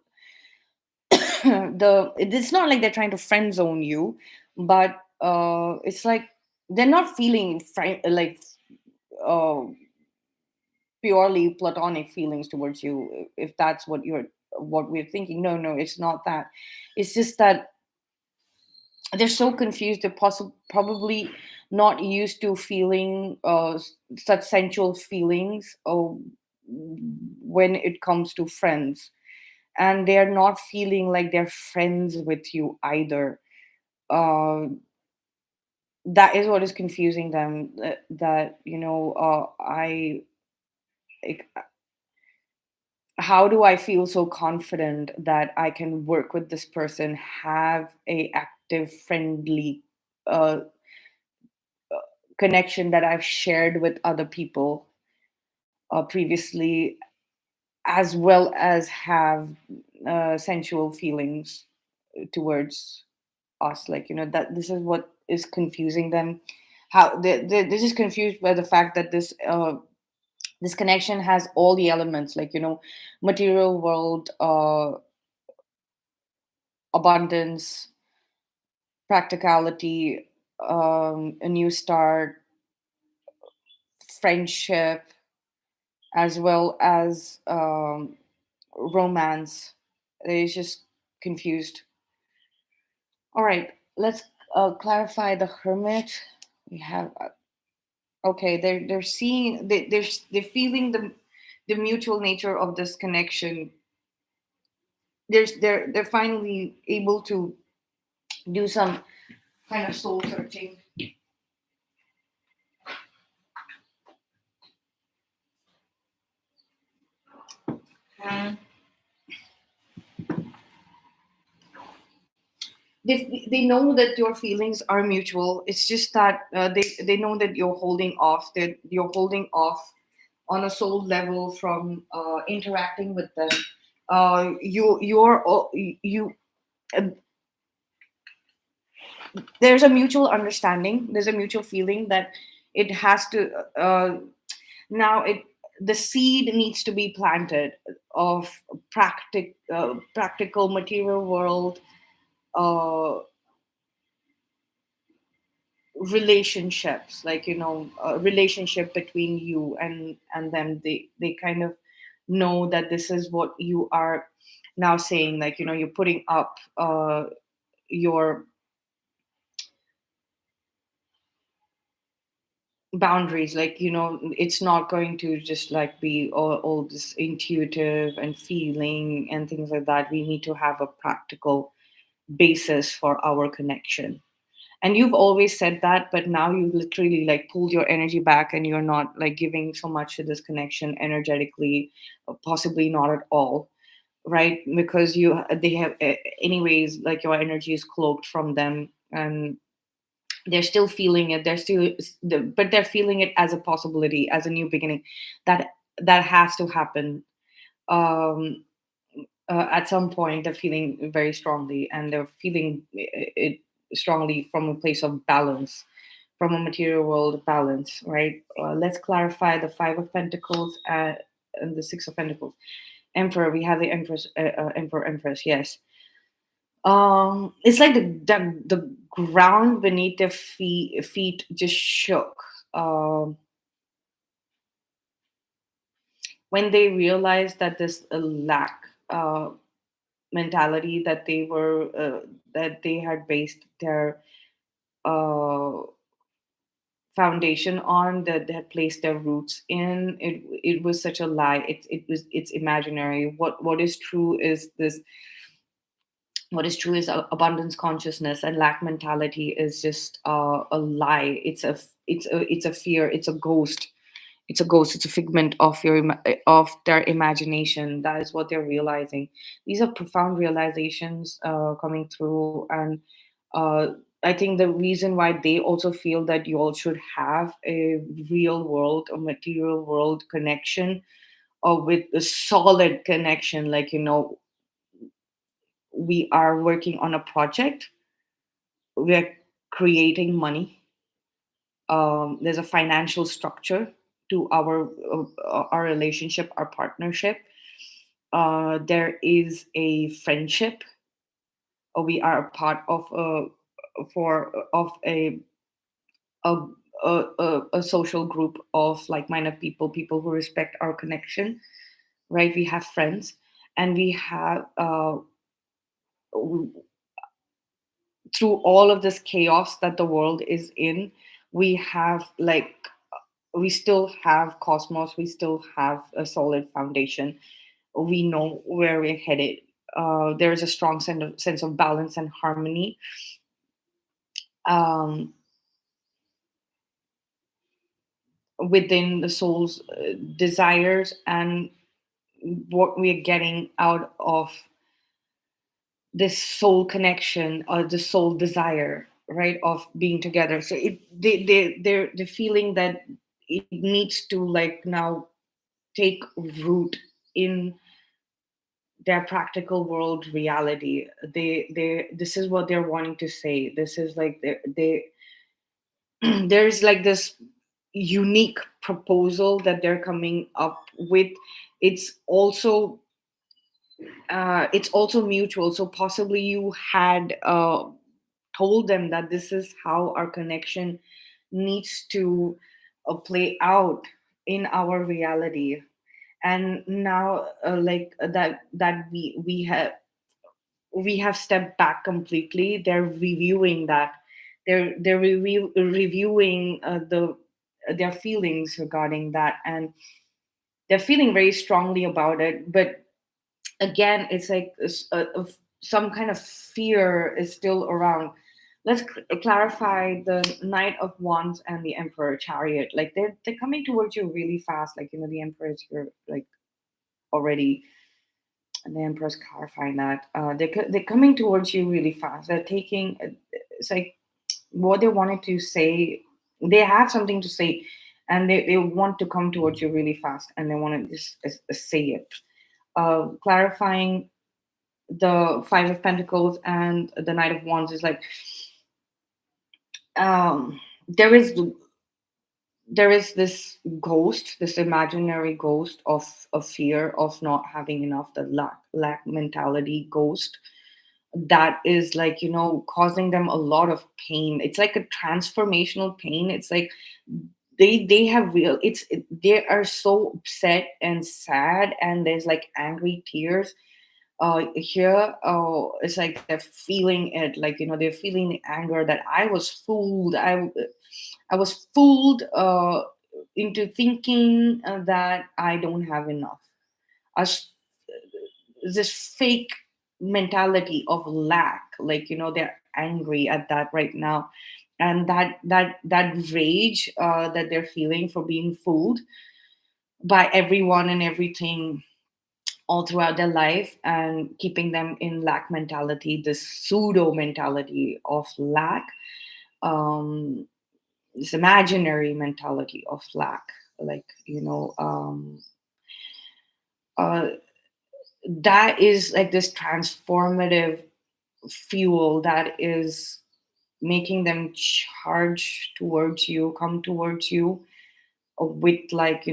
Speaker 1: it's not like they're trying to friend zone you, but it's like they're not feeling like uh, purely platonic feelings towards you, if that's what we're thinking. No, no, it's not that. It's just that they're so confused. They're probably not used to feeling such sensual feelings when it comes to friends, and they're not feeling like they're friends with you either. uh, that is what is confusing them, that like, how do I feel so confident that I can work with this person, have a active friendly uh, connection that I've shared with other people previously, as well as have sensual feelings towards us. Like, that this is what is confusing them. How they're just confused by the fact that this connection has all the elements, like, material world, abundance, practicality, a new start, friendship, as well as romance. They're just confused. All right, let's clarify the hermit. We have okay. They're seeing they're feeling the mutual nature of this connection. They're finally able to do some kind of soul searching. they know that your feelings are mutual. It's just that they know that you're holding off, that you're holding off on a soul level from interacting with them. You uh, there's a mutual understanding, there's a mutual feeling that it has to now it the seed needs to be planted of practical material world uh, relationships, like a relationship between you and them. They kind of know that this is what you are now saying, like you're putting up your boundaries, like it's not going to just like be all this intuitive and feeling and things like that. We need to have a practical basis for our connection. And you've always said that, but now you've literally like pulled your energy back and you're not like giving so much to this connection energetically, possibly not at all, right? Because they have anyways, like your energy is cloaked from them, and they're still feeling it. But they're feeling it as a possibility, as a new beginning. That has to happen. um at some point they're feeling very strongly, and they're feeling it strongly from a place of balance, from a material world balance, right? Let's clarify the Five of Pentacles and the Six of Pentacles. Emperor, we have the Empress, Emperor, Empress, yes. It's like the ground beneath their feet just shook when they realized that this lack mentality that that they had based their uh, foundation on, that they had placed their roots in. It was such a lie. It's imaginary. What is true is this. What is true is abundance consciousness, and lack mentality is just a lie. It's a fear. It's a ghost. It's a ghost. It's a figment of of their imagination. That is what they're realizing. These are profound realizations coming through, and uh, I think the reason why they also feel that you all should have a real world, a material world connection, or with a solid connection, like we are working on a project, we're creating money, there's a financial structure to our relationship, our partnership. There is a friendship, or we are a part of a, a social group of like-minded people, people who respect our connection, right? We have friends, and we have through all of this chaos that the world is in, we have like we still have cosmos, we still have a solid foundation, we know where we're headed. There is a strong sense of balance and harmony um, within the soul's desires, and what we're getting out of this soul connection, or the soul desire, right, of being together. So they're feeling that it needs to like now take root in their practical world reality. They This is what they're wanting to say. This is like they there's like this unique proposal that they're coming up with. It's also it's also mutual. So possibly you had told them that this is how our connection needs to play out in our reality. And now that we have stepped back completely. They're reviewing that. They're reviewing their feelings regarding that, and they're feeling very strongly about it. But again, it's like some kind of fear is still around. Let's clarify the Knight of Wands and the Emperor Chariot. Like they're coming towards you really fast. Like the Emperor is here, like already And the emperor's clarifying that they're coming towards you really fast. They're taking it's like what they wanted to say. They have something to say, and they want to come towards you really fast, and they want to just say it. Clarifying the Five of Pentacles and the Knight of Wands is like there is this ghost, this imaginary ghost of fear of not having enough, the lack mentality ghost that is like causing them a lot of pain. It's like a transformational pain. It's like they have real they are so upset and sad, and there's like angry tears here. It's like they're feeling it, like they're feeling the anger that I was fooled. I was fooled into thinking that I don't have enough. Us This fake mentality of lack, like they're angry at that right now, and that rage that they're feeling for being fooled by everyone and everything all throughout their life, and keeping them in lack mentality, this pseudo mentality of lack, um this imaginary mentality of lack, like uh that is like this transformative fuel that is making them charge towards you, come towards you with like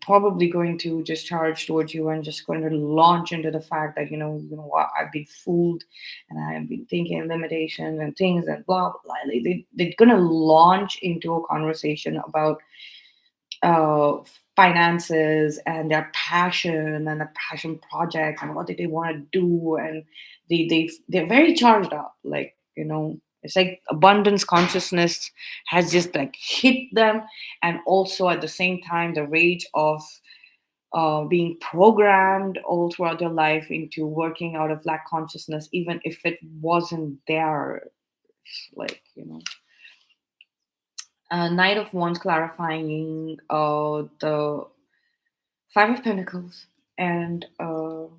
Speaker 1: probably going to just charge towards you and just going to launch into the fact that what, I've been fooled and I've been thinking limitations and things and blah blah, blah. Like, they're gonna launch into a conversation about uh, finances and their passion and the passion project and what do they want to do, and they're very charged up, like it's like abundance consciousness has just like hit them, and also at the same time the rage of being programmed all throughout their life into working out of lack consciousness, even if it wasn't there, like Knight of Wands clarifying the Five of Pentacles and the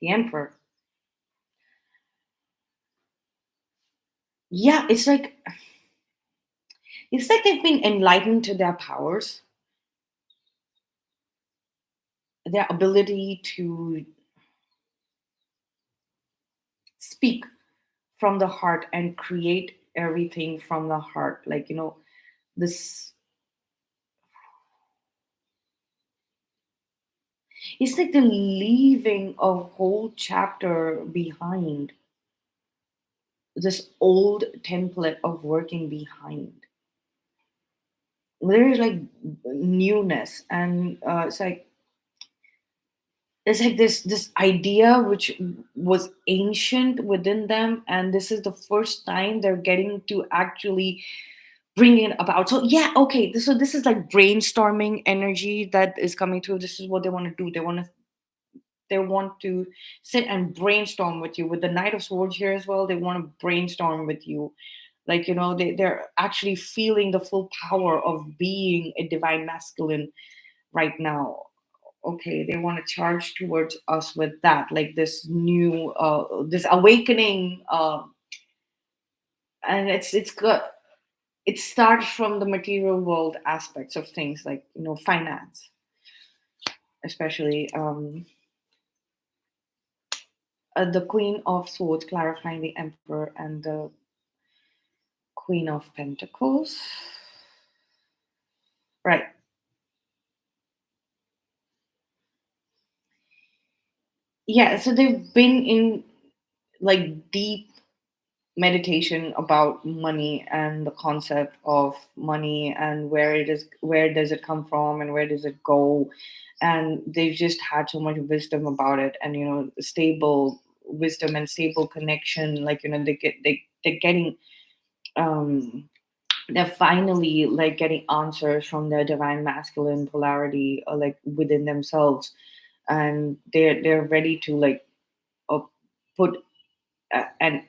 Speaker 1: Emperor. Yeah, it's like they've been enlightened to their powers, their ability to speak from the heart and create everything from the heart. Like this. It's like the leaving a whole chapter behind, this old template of working behind. There is like newness, and it's like this idea which was ancient within them, and this is the first time they're getting to actually bring it about. So yeah, okay, this is like brainstorming energy that is coming through. This is what they want to do. They want to sit and brainstorm with you, with the Knight of Swords here as well. They want to brainstorm with you, like they're actually feeling the full power of being a divine masculine right now. Okay, they want to charge towards us with that, like this new this awakening, and it's good. It starts from the material world aspects of things, like finance, especially the Queen of Swords clarifying the Emperor and the Queen of Pentacles. Right. Yeah, so they've been in like deep meditation about money and the concept of money and where does it come from and where does it go, and they've just had so much wisdom about it, and stable wisdom and stable connection, like they're getting um they're finally like getting answers from their divine masculine polarity, like within themselves, and they're ready to like uh, put and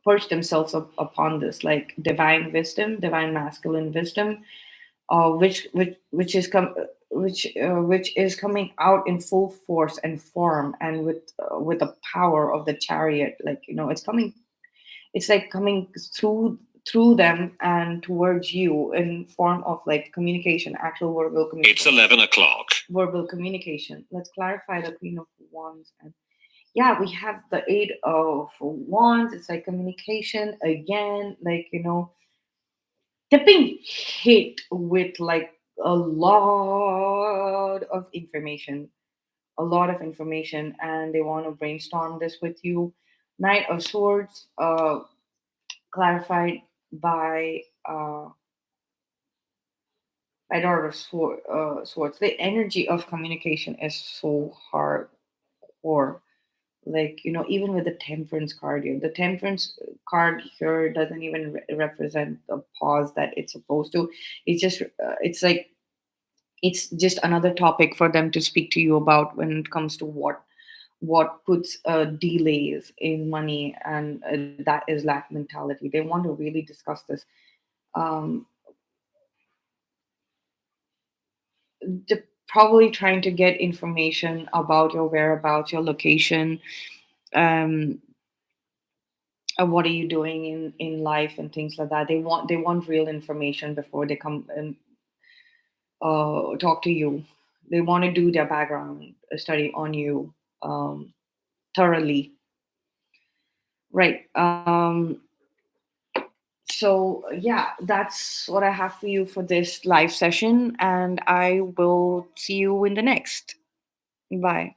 Speaker 1: perch themselves upon this like divine wisdom, divine masculine wisdom, which is come. which is coming out in full force and form, and with the power of the chariot, like it's coming, it's like coming through them and towards you in form of like communication, actual verbal communication. It's 11 o'clock. Verbal communication. Let's clarify the Queen of Wands. And yeah, we have the Eight of Wands. It's like communication again, like they're being hit with like a lot of information, a lot of information, and they want to brainstorm this with you. Knight of Swords, clarified by Daughter of Swords. The energy of communication is so hardcore. Like even with the Temperance card here, the Temperance card here doesn't even represent the pause that it's supposed to. It's just it's like it's just another topic for them to speak to you about when it comes to what puts delays in money, and that is lack mentality. They want to really discuss this. um, Probably trying to get information about your whereabouts, your location, um, what are you doing in life and things like that. They want real information before they come and talk to you. They want to do their background study on you thoroughly, right? So yeah, that's what I have for you for this live session, and I will see you in the next. Bye.